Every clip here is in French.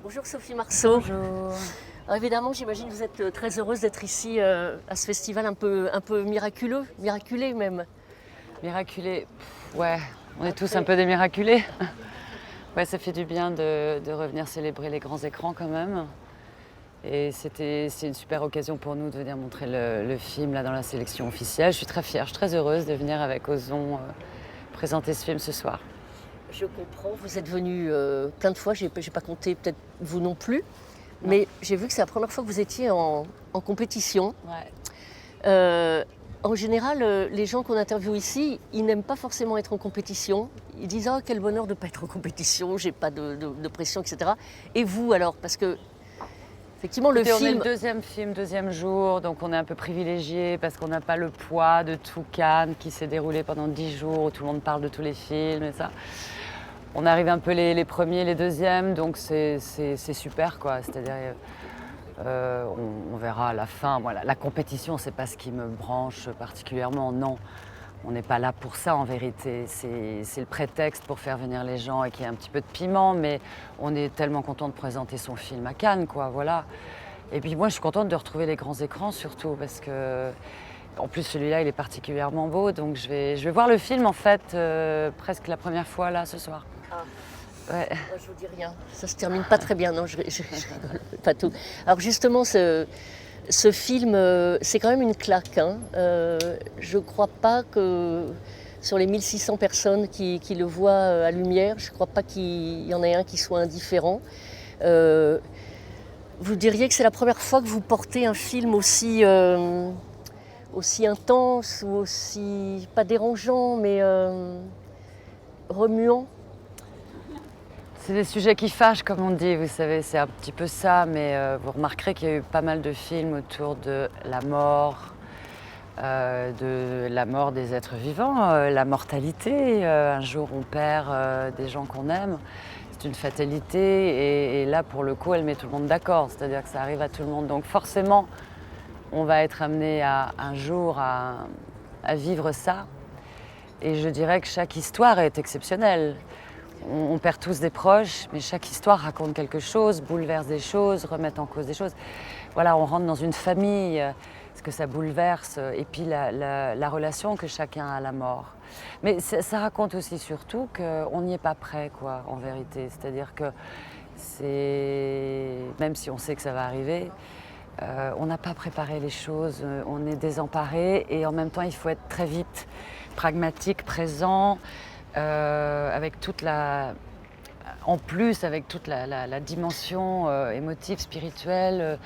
Bonjour Sophie Marceau. Bonjour. Alors évidemment, j'imagine que vous êtes très heureuse d'être ici à ce festival un peu miraculé même. Miraculé, ouais, on est tous Après- un peu des miraculés. Ouais, ça fait du bien de revenir célébrer les grands écrans quand même. Et c'est une super occasion pour nous de venir montrer le film là dans la sélection officielle. Je suis très fière, je suis très heureuse de venir avec Ozon présenter ce film ce soir. Je comprends, vous êtes venu plein de fois, j'ai pas compté, peut-être vous non plus, Non. mais j'ai vu que c'est la première fois que vous étiez en compétition. Ouais. En général, les gens qu'on interviewe ici, ils n'aiment pas forcément être en compétition. Ils disent « Ah, quel bonheur de ne pas être en compétition, j'ai pas de pression, etc. » Et vous alors, parce que effectivement, Écoutez, le on est film... le deuxième film, deuxième jour, donc on est un peu privilégié parce qu'on n'a pas le poids de tout Cannes qui s'est déroulé pendant 10 jours où tout le monde parle de tous les films et ça. On arrive un peu les premiers, les deuxièmes, donc c'est super quoi. C'est-à-dire, on verra à la fin. Voilà, la compétition, c'est pas ce qui me branche particulièrement, non. On n'est pas là pour ça en vérité. C'est le prétexte pour faire venir les gens et qu'il y ait un petit peu de piment, mais on est tellement content de présenter son film à Cannes, quoi. Voilà. Et puis moi, je suis contente de retrouver les grands écrans surtout parce que, en plus, celui-là, il est particulièrement beau, donc je vais voir le film en fait presque la première fois là ce soir. Ah. Ouais. Moi, je vous dis rien, ça se termine pas très bien, non, je rigole pas tout. Alors justement, ce film, c'est quand même une claque. Hein. Je crois pas que sur les 1600 personnes qui le voient à Lumière, je crois pas qu'il y en ait un qui soit indifférent. Vous diriez que c'est la première fois que vous portez un film aussi intense ou aussi, pas dérangeant, mais remuant? C'est des sujets qui fâchent, comme on dit, vous savez, c'est un petit peu ça, mais vous remarquerez qu'il y a eu pas mal de films autour de la mort des êtres vivants, la mortalité. Un jour, on perd des gens qu'on aime. C'est une fatalité, et là, pour le coup, elle met tout le monde d'accord, c'est-à-dire que ça arrive à tout le monde. Donc forcément, on va être amené un jour à vivre ça. Et je dirais que chaque histoire est exceptionnelle. On perd tous des proches, mais chaque histoire raconte quelque chose, bouleverse des choses, remet en cause des choses. Voilà, on rentre dans une famille, ce que ça bouleverse, et puis la relation que chacun a à la mort. Mais ça raconte aussi surtout qu'on n'y est pas prêt, quoi, en vérité. C'est-à-dire que même si on sait que ça va arriver, on n'a pas préparé les choses, on est désemparé, et en même temps, il faut être très vite pragmatique, présent. Avec toute la dimension émotive, spirituelle,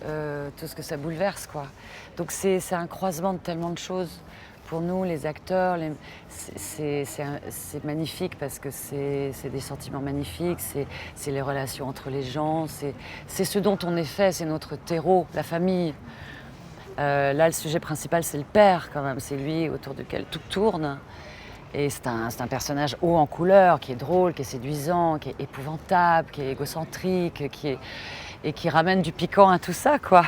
tout ce que ça bouleverse, quoi. Donc c'est un croisement de tellement de choses pour nous, les acteurs. C'est magnifique parce que c'est des sentiments magnifiques, c'est les relations entre les gens, c'est ce dont on est fait, c'est notre terreau, la famille. Là, le sujet principal, c'est le père, quand même. C'est lui autour duquel tout tourne. Et c'est un personnage haut en couleur, qui est drôle, qui est séduisant, qui est épouvantable, qui est égocentrique, et qui ramène du piquant à tout ça, quoi.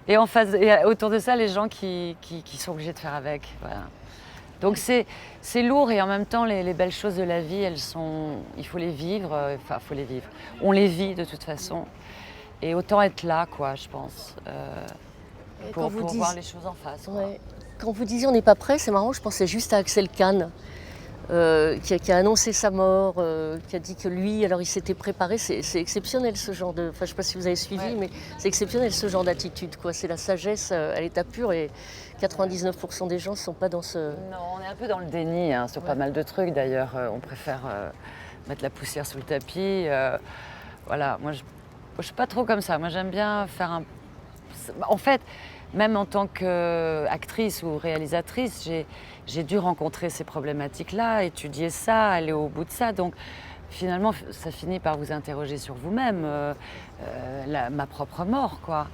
Et autour de ça, les gens qui sont obligés de faire avec. Voilà. Donc c'est lourd, et en même temps, les belles choses de la vie, il faut les vivre. Enfin, faut les vivre. On les vit de toute façon. Et autant être là, quoi, je pense, pour voir les choses en face, quoi. Ouais. Quand vous disiez on n'est pas prêt, c'est marrant, je pensais juste à Axel Kahn, qui a annoncé sa mort, qui a dit que lui, alors il s'était préparé. C'est exceptionnel ce genre de... Enfin, je ne sais pas si vous avez suivi, Ouais. mais c'est exceptionnel ce genre d'attitude, quoi. C'est la sagesse à l'état pur, et 99% des gens ne sont pas dans ce... Non, on est un peu dans le déni, hein, sur pas mal de trucs d'ailleurs. On préfère mettre la poussière sous le tapis. Voilà, moi je suis pas trop comme ça. Moi j'aime bien faire un... En fait, même en tant qu'actrice ou réalisatrice, j'ai dû rencontrer ces problématiques-là, étudier ça, aller au bout de ça. Donc finalement, ça finit par vous interroger sur vous-même, ma propre mort, quoi.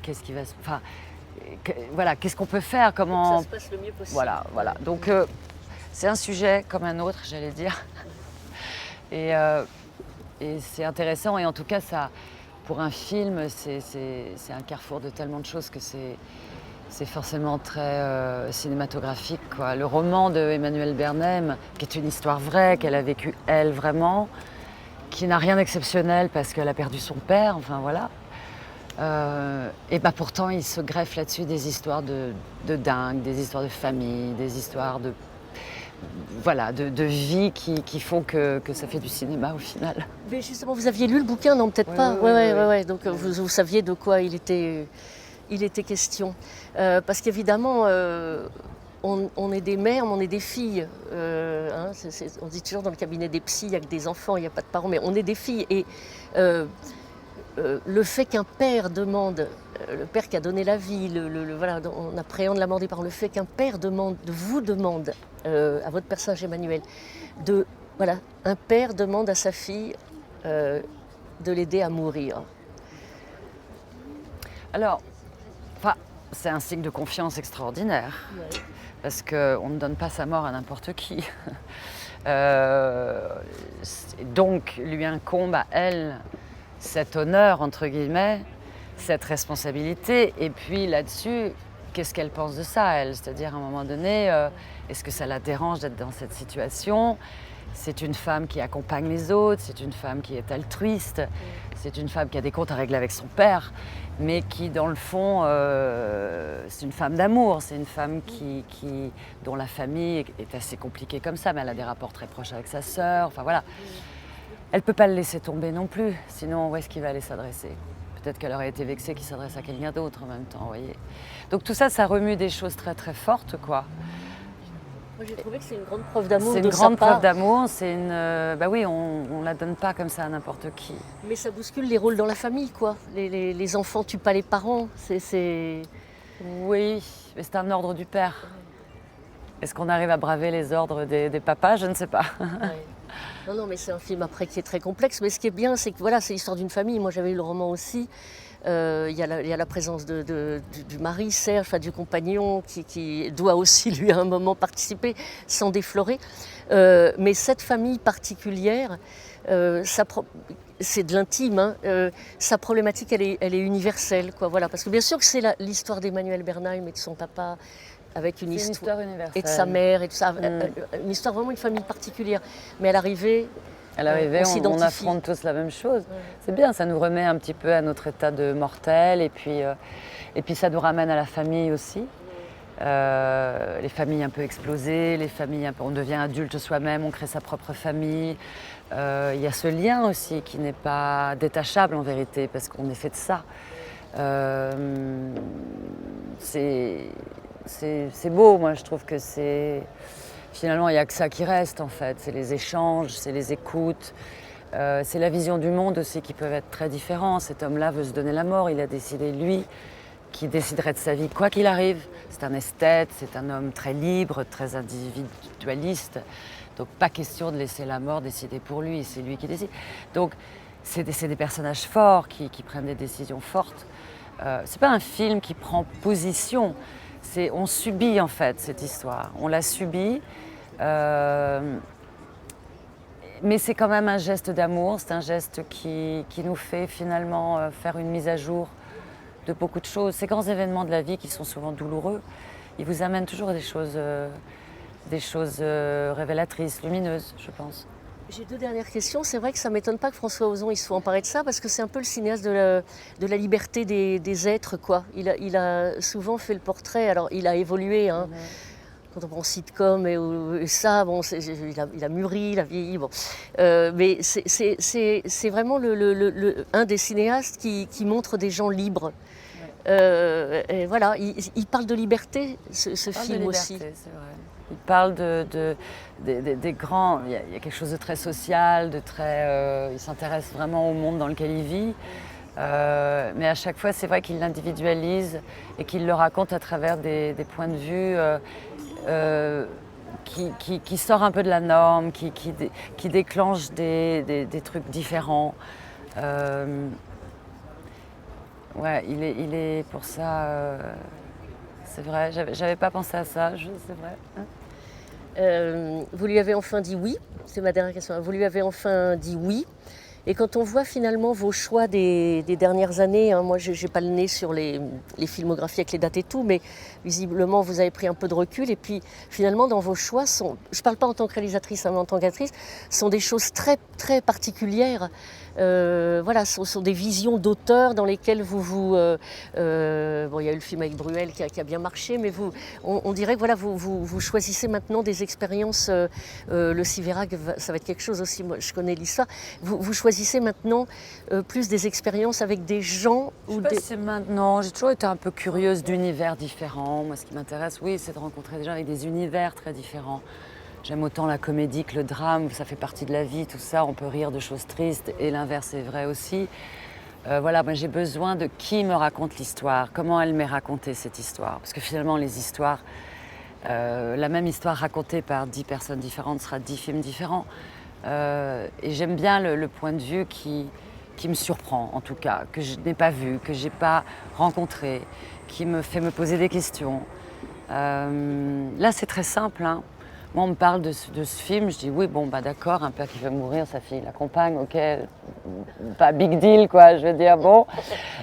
Qu'est-ce qui va se... Enfin, voilà, qu'est-ce qu'on peut faire, Comment... Que ça se passe le mieux possible. Voilà. Donc c'est un sujet comme un autre, j'allais dire. Et c'est intéressant, et en tout cas, pour un film, c'est un carrefour de tellement de choses que c'est forcément très cinématographique, quoi. Le roman de Emmanuelle Bernheim, qui est une histoire vraie, qu'elle a vécue elle vraiment, qui n'a rien d'exceptionnel parce qu'elle a perdu son père, enfin voilà. Et bah pourtant, il se greffe là-dessus des histoires de dingue, des histoires de famille, des histoires de, voilà, de vie qui font que ça fait du cinéma au final. Mais justement, vous aviez lu le bouquin, non, peut-être pas. Ouais. Donc vous saviez de quoi il était question. Parce qu'évidemment, on est des mères, mais on est des filles. Hein, on dit toujours dans le cabinet des psys, il n'y a que des enfants, il n'y a pas de parents, mais on est des filles. Et le fait qu'un père demande, le père qui a donné la vie, voilà, on appréhende la mort des parents, le fait qu'un père vous demande à votre personnage Emmanuel, voilà, un père demande à sa fille de l'aider à mourir. Alors, c'est un signe de confiance extraordinaire, parce qu'on ne donne pas sa mort à n'importe qui. Donc, lui incombe à elle cet honneur, entre guillemets, cette responsabilité. Et puis là-dessus, qu'est-ce qu'elle pense de ça, elle? C'est-à-dire, à un moment donné, est-ce que ça la dérange d'être dans cette situation? C'est une femme qui accompagne les autres, c'est une femme qui est altruiste, c'est une femme qui a des comptes à régler avec son père, mais qui, dans le fond, c'est une femme d'amour, c'est une femme dont la famille est assez compliquée comme ça, mais elle a des rapports très proches avec sa sœur, enfin voilà. Elle ne peut pas le laisser tomber non plus, sinon où est-ce qu'il va aller s'adresser? Peut-être qu'elle aurait été vexée qu'il s'adresse à quelqu'un d'autre en même temps, vous voyez. Donc tout ça, ça remue des choses très très fortes, quoi. Moi j'ai trouvé que c'est une grande preuve d'amour. C'est une grande preuve d'amour, c'est une... bah oui, on ne la donne pas comme ça à n'importe qui. Mais ça bouscule les rôles dans la famille, quoi. Les enfants tuent pas les parents, Oui, mais c'est un ordre du père. Est-ce qu'on arrive à braver les ordres des papas? Je ne sais pas. Ouais. Non, mais c'est un film après qui est très complexe. Mais ce qui est bien, c'est que voilà, c'est l'histoire d'une famille. Moi, j'avais eu le roman aussi. Il y a la présence du mari, Serge, enfin, du compagnon, qui doit aussi, lui, à un moment participer, sans déflorer. Mais cette famille particulière, c'est de l'intime. Hein. Sa problématique, elle est universelle, quoi. Voilà. Parce que bien sûr que c'est l'histoire d'Emmanuel Bernheim et de son papa, avec une histoire universelle. Et de sa mère, et de ça, une histoire vraiment une famille particulière. Mais à l'arrivée, on affronte tous la même chose. Ouais. C'est bien, ça nous remet un petit peu à notre état de mortel, et puis ça nous ramène à la famille aussi. Les familles un peu explosées, les familles un peu, on devient adulte soi-même, on crée sa propre famille. Il y a ce lien aussi qui n'est pas détachable en vérité, parce qu'on est fait de ça. C'est beau, moi je trouve que c'est... Finalement, il n'y a que ça qui reste en fait, c'est les échanges, c'est les écoutes, c'est la vision du monde aussi qui peuvent être très différents. Cet homme-là veut se donner la mort, il a décidé lui qui déciderait de sa vie quoi qu'il arrive. C'est un esthète, c'est un homme très libre, très individualiste, donc pas question de laisser la mort décider pour lui, c'est lui qui décide. Donc c'est des personnages forts qui prennent des décisions fortes. C'est pas un film qui prend position. On subit en fait cette histoire, on la subit, mais c'est quand même un geste d'amour, c'est un geste qui nous fait finalement faire une mise à jour de beaucoup de choses. Ces grands événements de la vie qui sont souvent douloureux, ils vous amènent toujours des choses révélatrices, lumineuses, je pense. J'ai deux dernières questions. C'est vrai que ça ne m'étonne pas que François Ozon il se soit emparé de ça, parce que c'est un peu le cinéaste de la liberté des êtres, quoi. Il a souvent fait le portrait, alors il a évolué, hein. Quand on prend sitcom et ça, bon, il a mûri, il a vieilli, bon. Mais c'est vraiment un des cinéastes qui montre des gens libres. Et voilà, il parle de liberté, ce film aussi. C'est vrai. Il parle des grands... Il y a quelque chose de très social, il s'intéresse vraiment au monde dans lequel il vit. Mais à chaque fois, c'est vrai qu'il l'individualise et qu'il le raconte à travers des points de vue qui sortent un peu de la norme, qui déclenchent des trucs différents. Ouais, il est pour ça... c'est vrai, j'avais pas pensé à ça, c'est vrai. Vous lui avez enfin dit oui, c'est ma dernière question. Vous lui avez enfin dit oui. Et quand on voit finalement vos choix des dernières années, hein, moi je n'ai pas le nez sur les filmographies avec les dates et tout, mais visiblement vous avez pris un peu de recul. Et puis finalement dans vos choix, je ne parle pas en tant que réalisatrice, hein, mais en tant qu'actrice, sont des choses très, très particulières. Voilà, ce sont des visions d'auteurs dans lesquelles bon, il y a eu le film avec Bruel qui a bien marché, mais on dirait que voilà, vous choisissez maintenant des expériences. Le Siverac, ça va être quelque chose aussi, moi je connais l'histoire. Vous choisissez maintenant plus des expériences avec des gens Je sais pas si c'est maintenant, j'ai toujours été un peu curieuse d'univers différents. Moi ce qui m'intéresse, oui, c'est de rencontrer des gens avec des univers très différents. J'aime autant la comédie que le drame, ça fait partie de la vie, tout ça, on peut rire de choses tristes et l'inverse est vrai aussi. Voilà, moi j'ai besoin de qui me raconte l'histoire, comment elle m'est racontée cette histoire. Parce que finalement les histoires, la même histoire racontée par 10 personnes différentes sera 10 films différents. Et j'aime bien le point de vue qui me surprend en tout cas, que je n'ai pas vu, que je n'ai pas rencontré, qui me fait me poser des questions. Là c'est très simple, hein. Moi, on me parle de ce film, je dis oui, bon, bah d'accord, un père qui veut mourir, sa fille l'accompagne, ok, pas big deal, quoi, je veux dire, bon.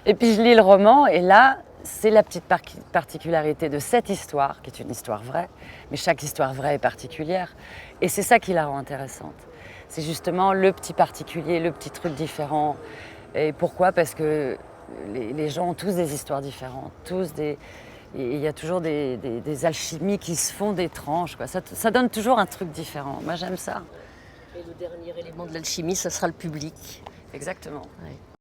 Et puis je lis le roman, et là, c'est la petite particularité de cette histoire, qui est une histoire vraie, mais chaque histoire vraie est particulière, et c'est ça qui la rend intéressante. C'est justement le petit particulier, le petit truc différent. Et pourquoi ? Parce que les gens ont tous des histoires différentes, il y a toujours des alchimies qui se font d'étranges, quoi. Ça donne toujours un truc différent. Moi, j'aime ça. Et le dernier élément de l'alchimie, ça sera le public. Exactement. Ouais.